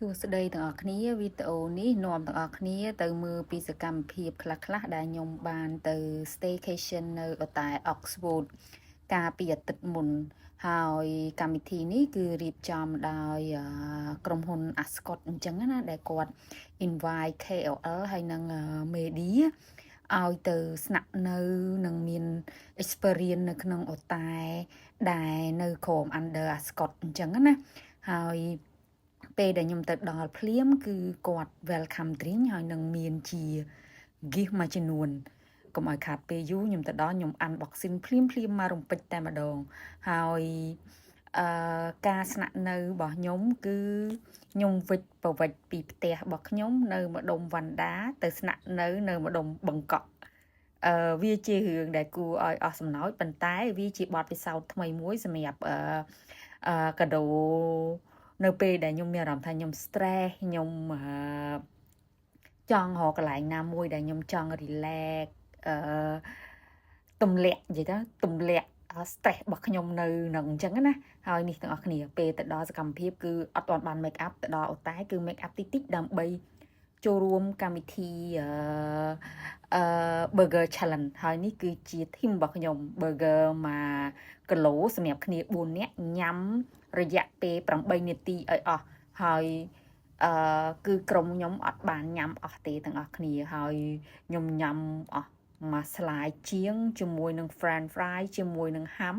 សួស្តីទាំងអស់គ្នាវីដេអូនេះនាំទាំងអស់គ្នាទៅមើលពីសកម្មភាពខ្លះៗដែលខ្ញុំបានទៅ staycation នៅអូតែ Oxford កាលពីអាទិត្យមុនហើយកម្មវិធីនេះគឺរៀបចំដោយក្រុមហ៊ុន Ascot អញ្ចឹងណាដែលគាត់ invite KOL ហើយនិង media ឲ្យទៅស្នាក់នៅនិងមាន experience នៅក្នុងអូតែដែលនៅក្រុម under Ascot អញ្ចឹងណាហើយពេលដែលខ្ញុំទៅដល់ភ្លាមគឺគាត់ welcome drink ហើយនឹងមានជា gift មួយចំនួនកុំឲ្យខាតពេលយូរខ្ញុំទៅដល់ខ្ញុំ unboxing ភ្លាមមករំពេចតែម្ដងហើយការស្នាក់នៅរបស់ខ្ញុំគឺខ្ញុំវិចប្រវិចពីផ្ទះរបស់ខ្ញុំនៅម្ដុំវណ្ណដាទៅស្នាក់នៅម្ដុំបង្កក់វាជារឿងដែលគួរឲ្យអស់សំណោចប៉ុន្តែវាជាបទពិសោធន៍ថ្មីមួយសម្រាប់កាដូនៅពេលដែលខ្ញុំមានអារម្មណ៍ថាខ្ញុំ stress ខ្ញុំចង់រកកន្លែងណាមួយដែលខ្ញុំចង់ relax ទម្លាក់និយាយទៅទម្លាក់stress របស់ខ្ញុំនៅនឹងអញ្ចឹងណាហើយនេះទាំងអស់គ្នាពេលទៅដល់សកម្មភាពគឺអត់ទាន់បាន make up ទៅដល់អូតែគឺ make up តិចដើម្បីចូលរួមកម្មវិធីburger challenge ហើយនេះគឺជា team របស់ខ្ញុំ burger 1គីឡូសម្រាប់គ្នា4នាក់ញ៉ាំរយៈពេល8នាទីឲ្យអស់ហើយគឺក្រុមខ្ញុំអត់បានញ៉ាំអស់ទេទាំងអស់គ្នាហើយខ្ញុំញ៉ាំអស់មួយស្លាយជាងជាមួយនឹង french fry ជាមួយនឹងហាំ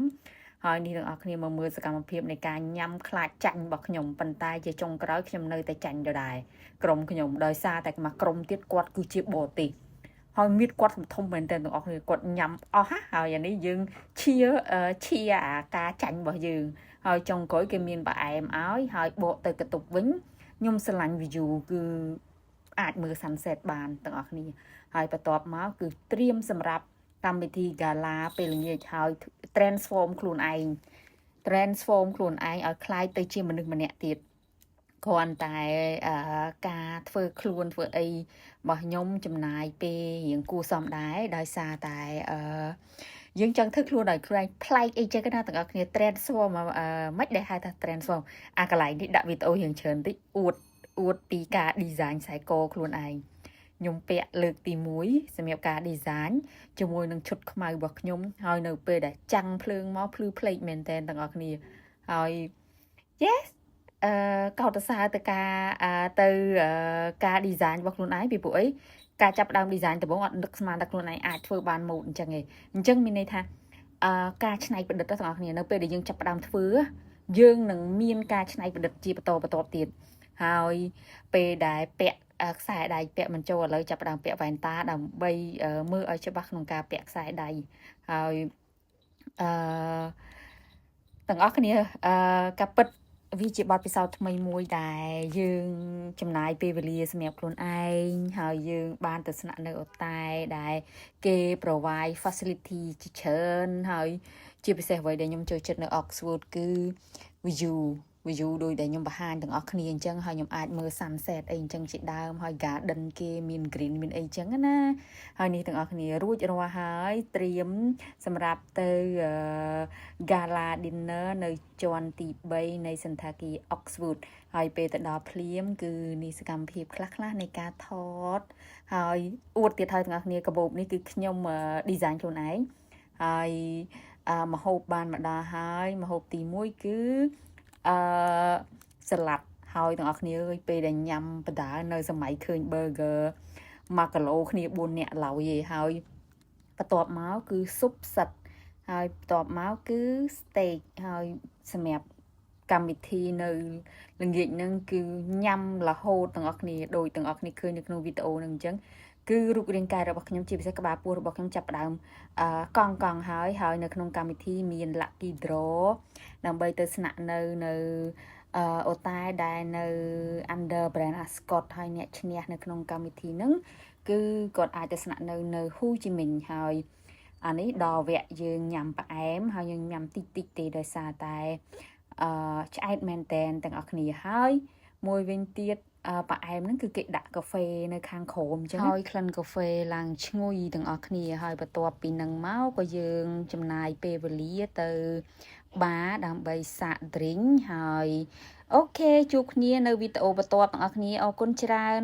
ហើយនេះទាំងអស់គ្នាមកមើលសកម្មភាពនៃការញ៉ាំខ្លាចចាញ់របស់ខ្ញុំប៉ុន្តែជាចុងក្រោយខ្ញុំនៅតែចាញ់ដដែលក្រុមខ្ញុំដោយសារតែមួយក្រុមទៀតគាត់គឺជាបរទេសហើយមានគាត់ធំមែនតើទាំងអស់គ្នាគាត់ញ៉ាំអស់ហើយអានេះយើងឈៀអាការចាញ់របស់យើងហើយចុងក្រោយគេមានផ្អែមឲ្យហើយបកទៅកតុបវិញខ្ញុំស្រឡាញ់ view គឺអាចមើល sunset បានទាំងអស់គ្នាហើយបន្ទាប់មកគឺត្រៀមសម្រាប់កម្មវិធី gala ពេលល្ងាចហើយ transform ខ្លួនឯងឲ្យคล้ายទៅជាមនុស្សម្នាក់ទៀតគ្រាន់តែការធ្វើខ្លួនធ្វើអីរបស់ខ្ញុំចំណាយពេលរៀងគួរសមដែរដោយសារតែយើងចង់ធ្វើខ្លួនឲ្យខ្លួនឯងប្លែកអីចឹងណាទាំងអស់គ្នា transform មិនដែលហៅថា transform កន្លែងនេះដាក់វីដេអូរៀងច្រើនតិចអួតពីការ design ខ្សែកខ្លួនឯងខ្ញុំពាក់លើកទី1សម្រាប់ការ design ជាមួយនឹងឈុតខ្មៅរបស់ខ្ញុំហើយនៅពេលដែលចាំងភ្លើងមកភ្លឺផ្លេកមែនតើទាំងអស់គ្នាហើយ yes កោតសរសើរទៅការ design របស់ខ្លួនឯងពីព្រោះអីការចាប់ផ្ដើម design ដំបូងអត់នឹកស្មានថាខ្លួនឯងអាចធ្វើបានម៉ូដអញ្ចឹងឯងអញ្ចឹងមានន័យថាការច្នៃប្រឌិតទាំងអស់គ្នានៅពេលដែលយើងចាប់ផ្ដើមធ្វើយើងនឹងមានការច្នៃប្រឌិតជាបន្តបន្ទាប់ទៀតហើយពេលដែលពាក់ខ្សែដៃពាក់មិនចូលឥឡូវចាប់ផ្ដើមពាក់វ៉ែនតាដើម្បីមើលឲ្យច្បាស់ក្នុងការពាក់ខ្សែដៃហើយទាំងអស់គ្នាការពិតវាជាបទពិសោធន៍ថ្មីមួយដែលយើងចំណាយពេលវេលាសម្រាប់ខ្លួនឯងហើយយើងបានទៅស្នាក់នៅអូតែដែលគេ provide facility ជាច្រើនហើយជាពិសេសអ្វីដែលខ្ញុំចូលចិត្តនៅ Oxford គឺ view ដូចដែលខ្ញុំបង្ហាញទាំងអស់គ្នាអញ្ចឹងហើយខ្ញុំអាចមើល sunset អីអញ្ចឹងជាដើមហើយ garden គេមាន green មានអីអញ្ចឹងណាហើយនេះទាំងអស់គ្នារួចរាល់ហើយត្រៀមសម្រាប់ទៅ gala dinner នៅជាន់ទី3នៃសន្តាគារ Oxford ហើយពេលទៅដល់ភ្លាមគឺនេះសកម្មភាពខ្លះនៃការថតហើយអួតទៀតហើយទាំងអស់គ្នាកាបូបនេះគឺខ្ញុំ design ខ្លួនឯងហើយម្ហូបបានមកដល់ហើយម្ហូបទី1គឺសាឡាត់ហើយទាំងអស់គ្នាអើយពេលដែលញ៉ាំបដានៅសម័យឃើញ burger 1គីឡូគ្នា4នាក់ឡើយឯហើយបន្ទាប់មកគឺស៊ុបផ្សិតហើយបន្ទាប់មកគឺ steak ហើយសម្រាប់កម្មវិធីនៅល្ងាចហ្នឹងគឺញ៉ាំរហូតទាំងអស់គ្នាដូចទាំងអស់គ្នាឃើញនៅក្នុងវីដេអូហ្នឹងអញ្ចឹងគឺរូបរាងកាយរបស់ខ្ញុំជាពិសេសក្បាលពោះរបស់ខ្ញុំចាប់ផ្ដើមកង់ហើយនៅក្នុងកម្មវិធីមាន lucky draw ដើម្បីទៅស្នាក់នៅអូតែដែលនៅ under brand Ascot ហើយអ្នកឈ្នះនៅក្នុងកម្មវិធីហ្នឹងគឺគាត់អាចទៅស្នាក់នៅ Ho Chi Minh ហើយអានេះដល់វគ្គយើងញ៉ាំផ្អែមហើយយើងញ៉ាំតិចទេដោយសារតែឆ្អែតមែនតែនទាំងអស់គ្នាហើយមួយវិញទៀតផ្អែមហ្នឹងគឺគេដាក់កាហ្វេនៅខាងក្រោមអញ្ចឹងហើយក្លិនកាហ្វេឡើងឈ្ងុយទាំងអស់គ្នាហើយបន្ទាប់ពីនឹងមកក៏យើងចំណាយពេលវេលាទៅបារដើម្បីសាក drink ហើយ អូខេជួបគ្នានៅវីដេអូបន្ទាប់ទាំងអស់គ្នាអរគុណច្រើន